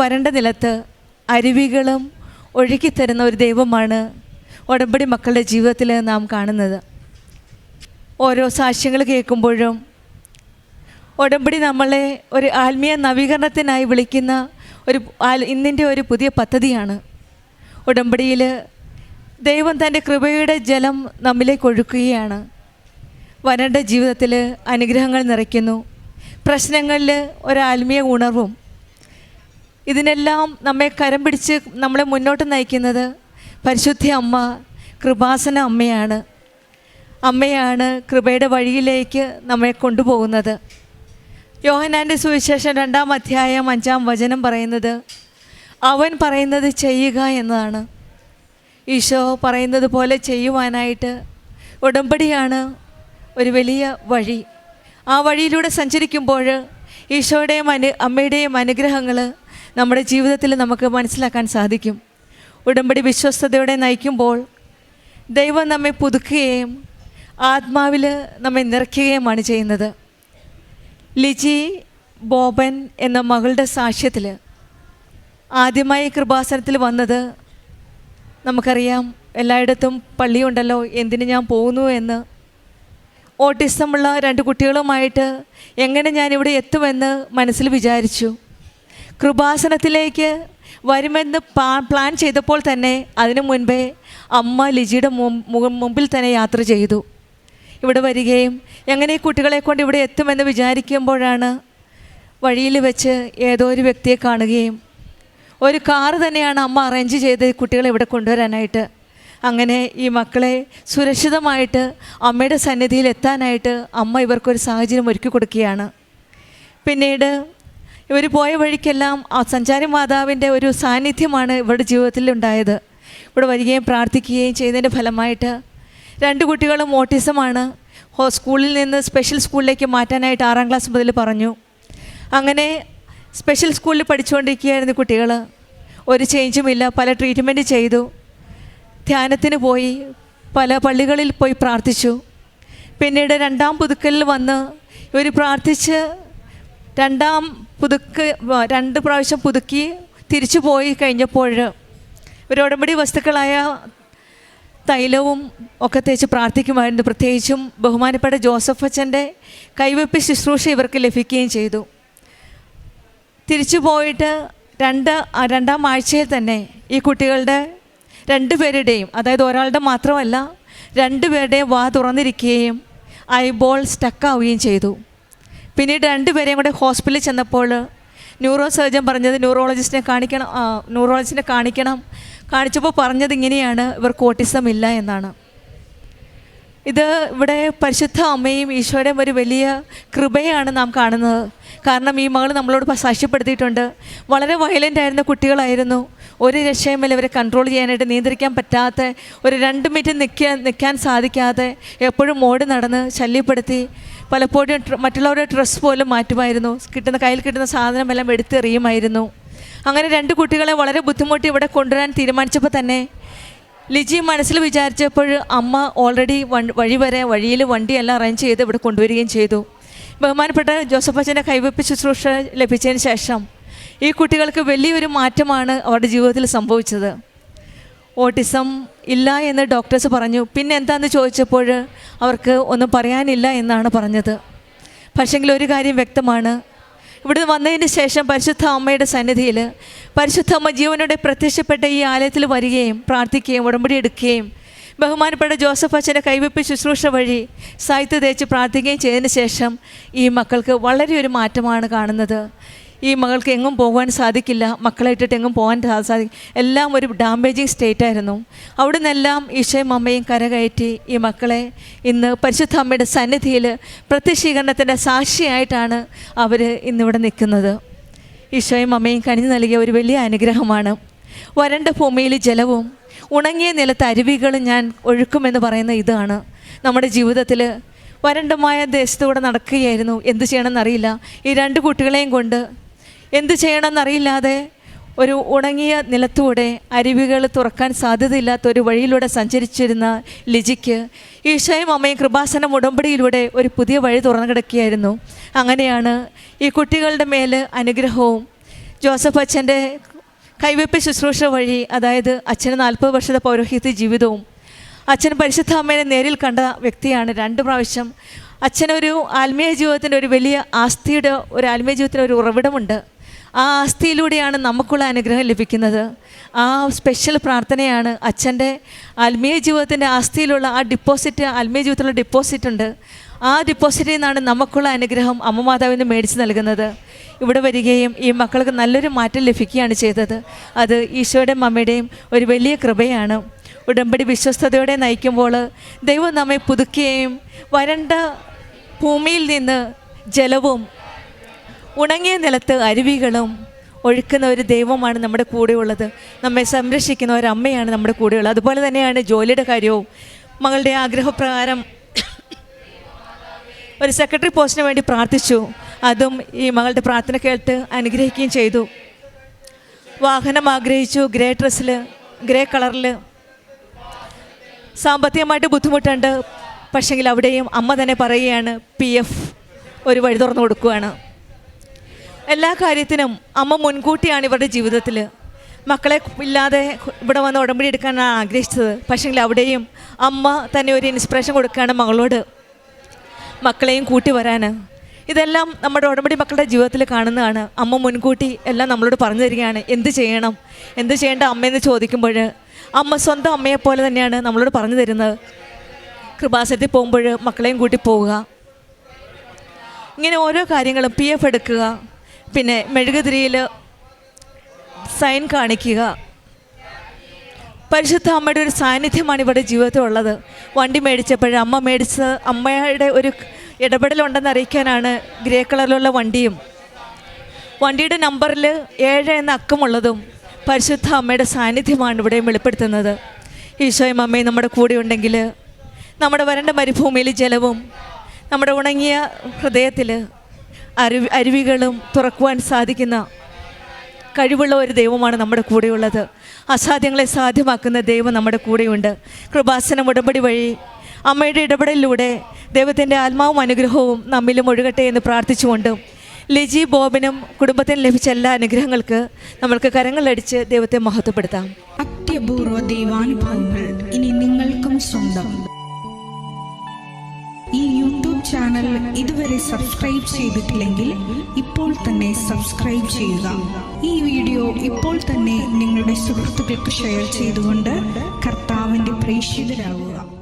വരണ്ട നിലത്ത് അരുവികളും ഒഴുകിത്തരുന്ന ഒരു ദൈവമാണ് ഉടമ്പടി മക്കളുടെ ജീവിതത്തിൽ നാം കാണുന്നത്. ഓരോ സാക്ഷ്യങ്ങൾ കേൾക്കുമ്പോഴും ഉടമ്പടി നമ്മളെ ഒരു ആത്മീയ നവീകരണത്തിനായി വിളിക്കുന്ന ഇന്നിൻ്റെ ഒരു പുതിയ പദ്ധതിയാണ്. ഉടമ്പടിയിൽ ദൈവം തൻ്റെ കൃപയുടെ ജലം നമ്മിലേക്ക് ഒഴുക്കുകയാണ്. വരണ്ട ജീവിതത്തിൽ അനുഗ്രഹങ്ങൾ നിറയ്ക്കുന്നു. പ്രശ്നങ്ങളിൽ ഒരാത്മീയ ഉണർവും. ഇതിനെല്ലാം നമ്മെ കരം പിടിച്ച് നമ്മളെ മുന്നോട്ട് നയിക്കുന്നത് പരിശുദ്ധ അമ്മ, കൃപാസന അമ്മയാണ് കൃപയുടെ വഴിയിലേക്ക് നമ്മെ കൊണ്ടുപോകുന്നത്. യോഹന്നാൻ്റെ സുവിശേഷം 2-ാം അധ്യായം 5-ാം വചനം പറയുന്നത് അവൻ പറയുന്നത് ചെയ്യുക എന്നതാണ്. ഈശോ പറയുന്നത് പോലെ ചെയ്യുവാനായിട്ട് ഉടമ്പടിയാണ് ഒരു വലിയ വഴി. ആ വഴിയിലൂടെ സഞ്ചരിക്കുമ്പോൾ ഈശോയുടെയും അമ്മയുടെയും അനുഗ്രഹങ്ങൾ നമ്മുടെ ജീവിതത്തിൽ നമുക്ക് മനസ്സിലാക്കാൻ സാധിക്കും. ഉടമ്പടി വിശ്വസ്തയോടെ നയിക്കുമ്പോൾ ദൈവം നമ്മെ പുതുക്കുകയും ആത്മാവിൽ നമ്മെ നിറയ്ക്കുകയുമാണ് ചെയ്യുന്നത്. ലിജി ബോബൻ എന്ന മകളുടെ സാക്ഷ്യത്തിൽ ആദ്യമായി കൃപാസനത്തിൽ വന്നത് നമുക്കറിയാം. എല്ലായിടത്തും പള്ളിയുണ്ടല്ലോ, എന്തിന് ഞാൻ പോകുന്നു എന്ന്. ഓട്ടിസമുള്ള 2 കുട്ടികളുമായിട്ട് എങ്ങനെ ഞാനിവിടെ എത്തുമെന്ന് മനസ്സിൽ വിചാരിച്ചു. കൃപാസനത്തിലേക്ക് വരുമെന്ന് പ്ലാൻ ചെയ്തപ്പോൾ തന്നെ അതിനു മുൻപേ അമ്മ ലിജിയുടെ മുമ്പിൽ തന്നെ യാത്ര ചെയ്തു. ഇവിടെ വരികയും എങ്ങനെ ഈ കുട്ടികളെ കൊണ്ട് ഇവിടെ എത്തുമെന്ന് വിചാരിക്കുമ്പോഴാണ് വഴിയിൽ വെച്ച് ഏതോ ഒരു വ്യക്തിയെ കാണുകയും ഒരു കാറ് തന്നെയാണ് അമ്മ അറേഞ്ച് ചെയ്ത് കുട്ടികളെ ഇവിടെ കൊണ്ടുവരാനായിട്ട്. അങ്ങനെ ഈ മക്കളെ സുരക്ഷിതമായിട്ട് അമ്മയുടെ സന്നിധിയിൽ എത്താനായിട്ട് അമ്മ ഇവർക്കൊരു സാഹചര്യം ഒരുക്കി കൊടുക്കുകയാണ്. പിന്നീട് ഇവർ പോയ വഴിക്കെല്ലാം ആ സഞ്ചാരി മാതാവിൻ്റെ ഒരു സാന്നിധ്യമാണ് ഇവരുടെ ജീവിതത്തിൽ ഉണ്ടായത്. ഇവിടെ വരികയും പ്രാർത്ഥിക്കുകയും ചെയ്തതിൻ്റെ ഫലമായിട്ട് 2 കുട്ടികളും ഓട്ടിസമാണ്. സ്കൂളിൽ നിന്ന് സ്പെഷ്യൽ സ്കൂളിലേക്ക് മാറ്റാനായിട്ട് 6-ാം ക്ലാസ് മുതൽ പറഞ്ഞു. അങ്ങനെ സ്പെഷ്യൽ സ്കൂളിൽ പഠിച്ചുകൊണ്ടിരിക്കുകയായിരുന്നു കുട്ടികൾ. ഒരു ചേഞ്ചുമില്ല. പല ട്രീറ്റ്മെൻറ്റ് ചെയ്തു, ധ്യാനത്തിന് പോയി, പല പള്ളികളിൽ പോയി പ്രാർത്ഥിച്ചു. പിന്നീട് 2-ാം പുതുക്കലിൽ വന്ന് ഇവർ പ്രാർത്ഥിച്ച് രണ്ട് പ്രാവശ്യം പുതുക്കി തിരിച്ചു പോയി കഴിഞ്ഞപ്പോൾ ഒരു ഉടമ്പടി വസ്തുക്കളായ തൈലവും ഒക്കെ തേച്ച് പ്രാർത്ഥിക്കുമായിരുന്നു. പ്രത്യേകിച്ചും ബഹുമാനപ്പെട്ട ജോസഫ് അച്ഛൻ്റെ കൈവെപ്പ് ശുശ്രൂഷ ഇവർക്ക് ലഭിക്കുകയും ചെയ്തു. തിരിച്ചു പോയിട്ട് രണ്ടാം ആഴ്ചയിൽ തന്നെ ഈ കുട്ടികളുടെ രണ്ടുപേരുടെയും, അതായത് ഒരാളുടെ മാത്രമല്ല രണ്ടുപേരുടെയും വാ തുറന്നിരിക്കുകയും ഐബോൾ സ്റ്റക്കാവുകയും ചെയ്തു. പിന്നീട് രണ്ടുപേരെയും കൂടെ ഹോസ്പിറ്റലിൽ ചെന്നപ്പോൾ ന്യൂറോ സർജൻ പറഞ്ഞത് ന്യൂറോളജിസ്റ്റിനെ കാണിക്കണം. കാണിച്ചപ്പോൾ പറഞ്ഞത് ഇങ്ങനെയാണ്, ഇവർക്ക് ഓട്ടിസം ഇല്ല എന്നാണ്. ഇത് ഇവിടെ പരിശുദ്ധ അമ്മയും ഈശോയുടെയും ഒരു വലിയ കൃപയാണ് നാം കാണുന്നത്. കാരണം ഈ മകൾ നമ്മളോട് സാക്ഷ്യപ്പെടുത്തിയിട്ടുണ്ട്. വളരെ വയലൻ്റ് ആയിരുന്ന കുട്ടികളായിരുന്നു. ഒരു രക്ഷയുമില്ല ഇവരെ കൺട്രോൾ ചെയ്യാനായിട്ട്, നിയന്ത്രിക്കാൻ പറ്റാത്ത, ഒരു 2 മിനിറ്റ് നിൽക്കാൻ സാധിക്കാതെ എപ്പോഴും ഓടി നടന്ന് ശല്യപ്പെടുത്തി, പലപ്പോഴും മറ്റുള്ളവരുടെ ഡ്രസ്സ് പോലും മാറ്റുമായിരുന്നു. കയ്യിൽ കിട്ടുന്ന സാധനമെല്ലാം എടുത്തെറിയുമായിരുന്നു. അങ്ങനെ 2 കുട്ടികളെ വളരെ ബുദ്ധിമുട്ടി ഇവിടെ കൊണ്ടുവരാൻ തീരുമാനിച്ചപ്പോൾ തന്നെ ലിജി മനസ്സിൽ വിചാരിച്ചപ്പോൾ അമ്മ ഓൾറെഡി വഴിയിൽ വണ്ടിയെല്ലാം അറേഞ്ച് ചെയ്ത് ഇവിടെ കൊണ്ടുവരികയും ചെയ്തു. ബഹുമാനപ്പെട്ട ജോസഫ് അച്ഛൻ്റെ കൈവെപ്പ് ശുശ്രൂഷ ലഭിച്ചതിന് ശേഷം ഈ കുട്ടികൾക്ക് വലിയൊരു മാറ്റമാണ് അവരുടെ ജീവിതത്തിൽ സംഭവിച്ചത്. ഓട്ടിസം ഇല്ല എന്ന് ഡോക്ടേഴ്സ് പറഞ്ഞു. പിന്നെ എന്താണെന്ന് ചോദിച്ചപ്പോൾ അവർക്ക് ഒന്നും പറയാനില്ല എന്നാണ് പറഞ്ഞത്. പക്ഷേങ്കിൽ ഒരു കാര്യം വ്യക്തമാണ്, ഇവിടെ വന്നതിന് ശേഷം പരിശുദ്ധ അമ്മയുടെ സന്നിധിയിൽ പരിശുദ്ധ അമ്മ ജീവനോടെ പ്രത്യക്ഷപ്പെട്ട ഈ ആലയത്തിൽ വരികയും പ്രാർത്ഥിക്കുകയും ഉടമ്പടി എടുക്കുകയും ബഹുമാനപ്പെട്ട ജോസഫ് അച്ഛൻ്റെ കൈവെപ്പ് ശുശ്രൂഷ വഴി സാഹിത്യ തേച്ച് പ്രാർത്ഥിക്കുകയും ചെയ്തതിന് ശേഷം ഈ മക്കൾക്ക് വളരെ ഒരു മാറ്റമാണ് കാണുന്നത്. ഈ മകൾക്ക് എങ്ങും പോകാൻ സാധിക്കില്ല, മക്കളെ ഇട്ടിട്ട് എങ്ങും പോകാൻ സാധിക്കും, എല്ലാം ഒരു ഡാമേജിങ് സ്റ്റേറ്റായിരുന്നു. അവിടെ നിന്നെല്ലാം ഈശോയും അമ്മയും കരകയറ്റി ഈ മക്കളെ ഇന്ന് പരിശുദ്ധ അമ്മയുടെ സന്നിധിയിൽ പ്രത്യക്ഷീകരണത്തിൻ്റെ സാക്ഷിയായിട്ടാണ് അവർ ഇന്നിവിടെ നിൽക്കുന്നത്. ഈശോയും അമ്മയും കനിഞ്ഞു നൽകിയ ഒരു വലിയ അനുഗ്രഹമാണ്. വരണ്ട ഭൂമിയിൽ ജലവും ഉണങ്ങിയ നിലത്ത് അരുവികളും ഞാൻ ഒഴുക്കുമെന്ന് പറയുന്ന ഇതാണ്. നമ്മുടെ ജീവിതത്തിൽ വരണ്ടമായ ദേശത്തൂടെ നടക്കുകയായിരുന്നു. എന്ത് ചെയ്യണമെന്നറിയില്ല. ഈ 2 കുട്ടികളെയും കൊണ്ട് എന്ത് ചെയ്യണമെന്നറിയില്ലാതെ ഒരു ഉണങ്ങിയ നിലത്തൂടെ അരുവികൾ തുറക്കാൻ സാധ്യതയില്ലാത്തൊരു വഴിയിലൂടെ സഞ്ചരിച്ചിരുന്ന ലിജിക്ക് ഈശോയും അമ്മയും കൃപാസനം ഉടമ്പടിയിലൂടെ ഒരു പുതിയ വഴി തുറന്നു കിടക്കുകയായിരുന്നു. അങ്ങനെയാണ് ഈ കുട്ടികളുടെ മേൽ അനുഗ്രഹവും ജോസഫ് അച്ഛൻ്റെ കൈവെപ്പ് ശുശ്രൂഷ വഴി, അതായത് അച്ഛന് 40 വർഷത്തെ പൗരോഹിത്യ ജീവിതവും, അച്ഛൻ പരിശുദ്ധ അമ്മയെ നേരിൽ കണ്ട വ്യക്തിയാണ് 2 പ്രാവശ്യം. അച്ഛനൊരു ആത്മീയ ജീവിതത്തിൻ്റെ ഒരു വലിയ ആത്മീയ ജീവിതത്തിൻ്റെ ഒരു ഉറവിടമുണ്ട്. ആ ആസ്തിയിലൂടെയാണ് നമുക്കുള്ള അനുഗ്രഹം ലഭിക്കുന്നത്. ആ സ്പെഷ്യൽ പ്രാർത്ഥനയാണ് അച്ഛൻ്റെ ആത്മീയ ജീവിതത്തിൻ്റെ ആസ്തിയിലുള്ള ആ ഡിപ്പോസിറ്റ്, ആത്മീയ ജീവിതത്തിലുള്ള ഡിപ്പോസിറ്റ് ഉണ്ട്. ആ ഡിപ്പോസിറ്റിൽ നിന്നാണ് നമുക്കുള്ള അനുഗ്രഹം അമ്മ മാതാവിന് മേടിച്ച് നൽകുന്നത്. ഇവിടെ വരികയും ഈ മക്കൾക്ക് നല്ലൊരു മാറ്റം ലഭിക്കുകയാണ് ചെയ്തത്. അത് ഈശോയുടെയും അമ്മയുടെയും ഒരു വലിയ കൃപയാണ്. ഉടമ്പടി വിശ്വസ്തയോടെ നയിക്കുമ്പോൾ ദൈവം നമ്മെ പുതുക്കുകയും വരണ്ട ഭൂമിയിൽ നിന്ന് ജലവും ഉണങ്ങിയ നിലത്ത് അരുവികളും ഒഴുക്കുന്ന ഒരു ദൈവമാണ് നമ്മുടെ കൂടെയുള്ളത്. നമ്മെ സംരക്ഷിക്കുന്ന ഒരു അമ്മയാണ് നമ്മുടെ കൂടെയുള്ളത്. അതുപോലെ തന്നെയാണ് ജോലിയുടെ കാര്യവും. മകളുടെ ആഗ്രഹപ്രകാരം ഒരു സെക്രട്ടറി പോസ്റ്റിന് വേണ്ടി പ്രാർത്ഥിച്ചു. അതും ഈ മകളുടെ പ്രാർത്ഥന കേട്ട് അനുഗ്രഹിക്കുകയും ചെയ്തു. വാഹനം ആഗ്രഹിച്ചു, ഗ്രേ കളറിൽ. സാമ്പത്തികമായിട്ട് ബുദ്ധിമുട്ടുണ്ട്. പക്ഷെങ്കിൽ അവിടെയും അമ്മ തന്നെ പറയുകയാണ്, PF ഒരു വഴി തുറന്നു കൊടുക്കുകയാണ്. എല്ലാ കാര്യത്തിനും അമ്മ മുൻകൂട്ടിയാണ് ഇവരുടെ ജീവിതത്തിൽ. മക്കളെ ഇല്ലാതെ ഇവിടെ വന്ന് ഉടമ്പടി എടുക്കാനാണ് ആഗ്രഹിച്ചത്. പക്ഷെങ്കിൽ അവിടെയും അമ്മ തന്നെ ഒരു ഇൻസ്പിറേഷൻ കൊടുക്കുകയാണ് മകളോട്, മക്കളെയും കൂട്ടി വരാൻ. ഇതെല്ലാം നമ്മുടെ ഉടമ്പടി മക്കളുടെ ജീവിതത്തിൽ കാണുന്നതാണ്. അമ്മ മുൻകൂട്ടി എല്ലാം നമ്മളോട് പറഞ്ഞു തരികയാണ്, എന്ത് ചെയ്യേണ്ട അമ്മയെന്ന് ചോദിക്കുമ്പോൾ അമ്മ സ്വന്തം അമ്മയെപ്പോലെ തന്നെയാണ് നമ്മളോട് പറഞ്ഞു തരുന്നത്. കൃപാസനത്തിൽ പോകുമ്പോൾ മക്കളെയും കൂട്ടി പോവുക, ഇങ്ങനെ ഓരോ കാര്യങ്ങളും. PF എടുക്കുക, പിന്നെ മെഴുകുതിരിയിൽ സൈൻ കാണിക്കുക. പരിശുദ്ധ അമ്മയുടെ ഒരു സാന്നിധ്യമാണ് ഇവരുടെ ജീവിതത്തിൽ ഉള്ളത്. വണ്ടി മേടിച്ചപ്പോൾ അമ്മയുടെ ഒരു ഇടപെടലുണ്ടെന്ന് അറിയിക്കാനാണ് ഗ്രേ കളറിലുള്ള വണ്ടിയും വണ്ടിയുടെ നമ്പറിൽ 7 എന്ന അക്കമുള്ളതും പരിശുദ്ധ അമ്മയുടെ സാന്നിധ്യമാണ് ഇവിടെ വെളിപ്പെടുത്തുന്നത്. ഈശോയും അമ്മയും നമ്മുടെ കൂടെ ഉണ്ടെങ്കിൽ നമ്മുടെ വരണ്ട മരുഭൂമിയിൽ ജലവും നമ്മുടെ ഉണങ്ങിയ ഹൃദയത്തിൽ അരുവികളും തുറക്കുവാൻ സാധിക്കുന്ന കഴിവുള്ള ഒരു ദൈവമാണ് നമ്മുടെ കൂടെയുള്ളത്. അസാധ്യങ്ങളെ സാധ്യമാക്കുന്ന ദൈവം നമ്മുടെ കൂടെയുണ്ട്. കൃപാസനം ഉടമ്പടി വഴി അമ്മയുടെ ഇടപെടലിലൂടെ ദൈവത്തിൻ്റെ ആത്മാവും അനുഗ്രഹവും നമ്മിലും ഒഴുകട്ടെ എന്ന് പ്രാർത്ഥിച്ചുകൊണ്ടും ലിജി ബോബിനും കുടുംബത്തിനും ലഭിച്ച എല്ലാ അനുഗ്രഹങ്ങൾക്ക് നമ്മൾക്ക് കരങ്ങളടിച്ച് ദൈവത്തെ മഹത്വപ്പെടുത്താം. അത്യപൂർവ ദൈവാനുഭവങ്ങൾ ഇനി നിങ്ങൾക്കും സ്വന്തം. ഈ യൂട്യൂബ് ചാനൽ ഇതുവരെ സബ്സ്ക്രൈബ് ചെയ്തിട്ടില്ലെങ്കിൽ ഇപ്പോൾ തന്നെ സബ്സ്ക്രൈബ് ചെയ്യുക. ഈ വീഡിയോ ഇപ്പോൾ തന്നെ നിങ്ങളുടെ സുഹൃത്തുക്കൾക്ക് ഷെയർ ചെയ്തുകൊണ്ട് കർത്താവിൻ്റെ പ്രേക്ഷിതരാകുക.